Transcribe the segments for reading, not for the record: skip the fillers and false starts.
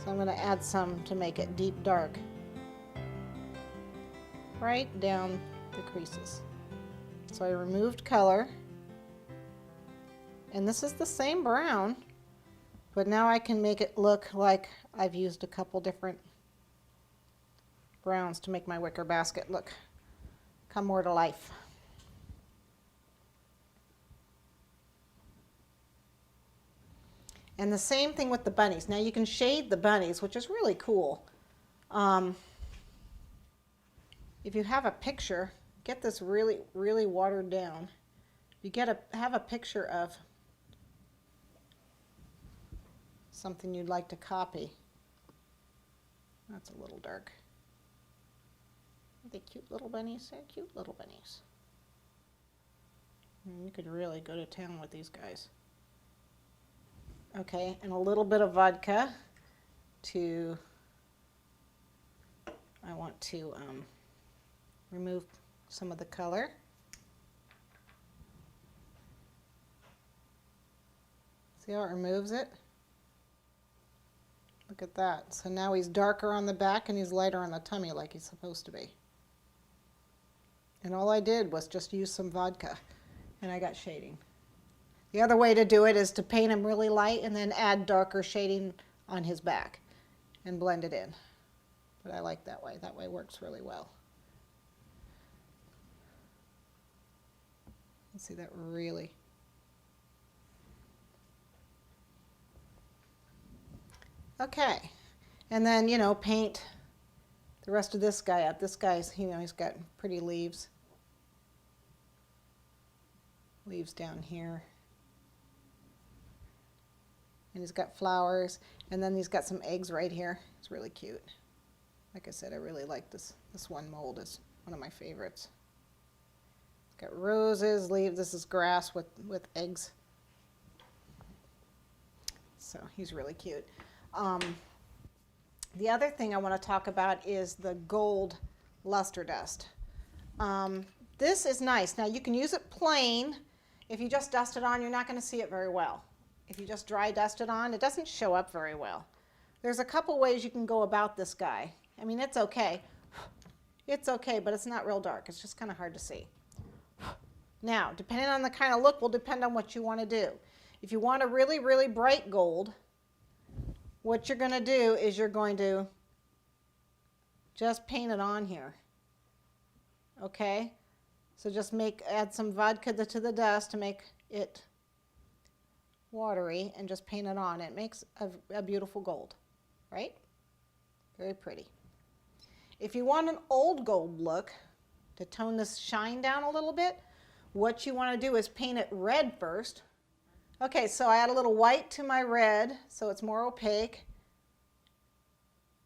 So I'm going to add some to make it deep dark, right down the creases. So I removed color, and this is the same brown, but now I can make it look like I've used a couple different browns to make my wicker basket come more to life. And the same thing with the bunnies. Now you can shade the bunnies, which is really cool. If you have a picture, get this really, really watered down. You have a picture of something you'd like to copy. That's a little dark. Are they cute little bunnies? They're cute little bunnies. You could really go to town with these guys. Okay, and a little bit of vodka I want to remove some of the color. See how it removes it? Look at that. So now he's darker on the back and he's lighter on the tummy like he's supposed to be. And all I did was just use some vodka and I got shading. The other way to do it is to paint him really light and then add darker shading on his back and blend it in. But I like that way. That way works really well. See that really. Okay, and then, you know, paint the rest of this guy up. This guy's, you know, he's got pretty leaves. Leaves down here. And he's got flowers, and then he's got some eggs right here. It's really cute. Like I said, I really like this one mold. Is one of my favorites. It's got roses, leaves. This is grass with eggs. So he's really cute. The other thing I want to talk about is the gold luster dust. This is nice. Now you can use it plain. If you just dust it on, you're not going to see it very well. If you just dry dust it on, it doesn't show up very well. There's a couple ways you can go about this guy. I mean, it's okay. It's okay, but it's not real dark. It's just kind of hard to see. Now, depending on the kind of look will depend on what you want to do. If you want a really, really bright gold, what you're going to do is you're going to just paint it on here. Okay? So just add some vodka to the dust to make it watery and just paint it on. It makes a beautiful gold, right? Very pretty. If you want an old gold look, to tone this shine down a little bit, what you want to do is paint it red first. Okay, so I add a little white to my red so it's more opaque.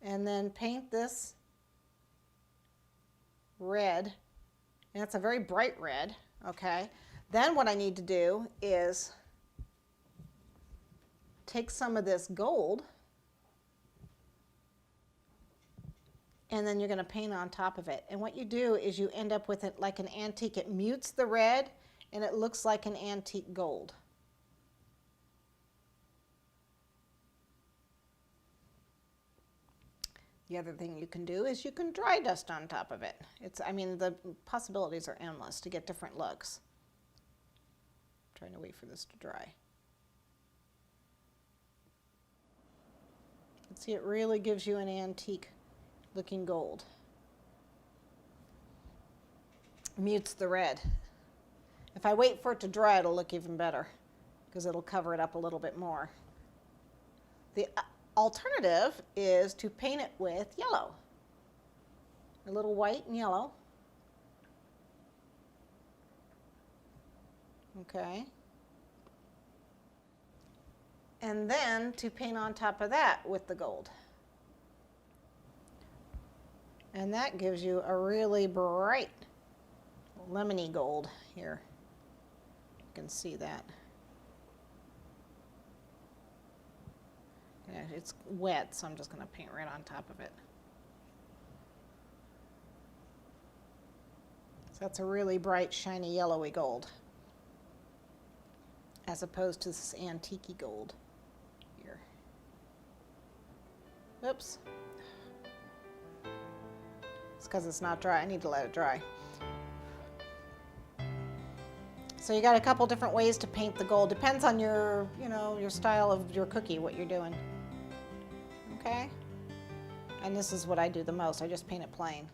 And then paint this red. And it's a very bright red, okay? Then what I need to do is take some of this gold, and then you're going to paint on top of it. And what you do is you end up with it like an antique. It mutes the red, and it looks like an antique gold. The other thing you can do is you can dry dust on top of it. I mean, the possibilities are endless to get different looks. I'm trying to wait for this to dry. See, it really gives you an antique looking gold. Mutes the red. If I wait for it to dry, it'll look even better because it'll cover it up a little bit more. The alternative is to paint it with yellow. A little white and yellow. Okay. And then to paint on top of that with the gold. And that gives you a really bright lemony gold here. You can see that. Yeah, it's wet, so I'm just going to paint right on top of it. So that's a really bright, shiny, yellowy gold, as opposed to this antique-y gold here. Oops. It's because it's not dry. I need to let it dry. So you got a couple different ways to paint the gold. Depends on your, your style of your cookie, what you're doing. Okay? And this is what I do the most. I just paint it plain.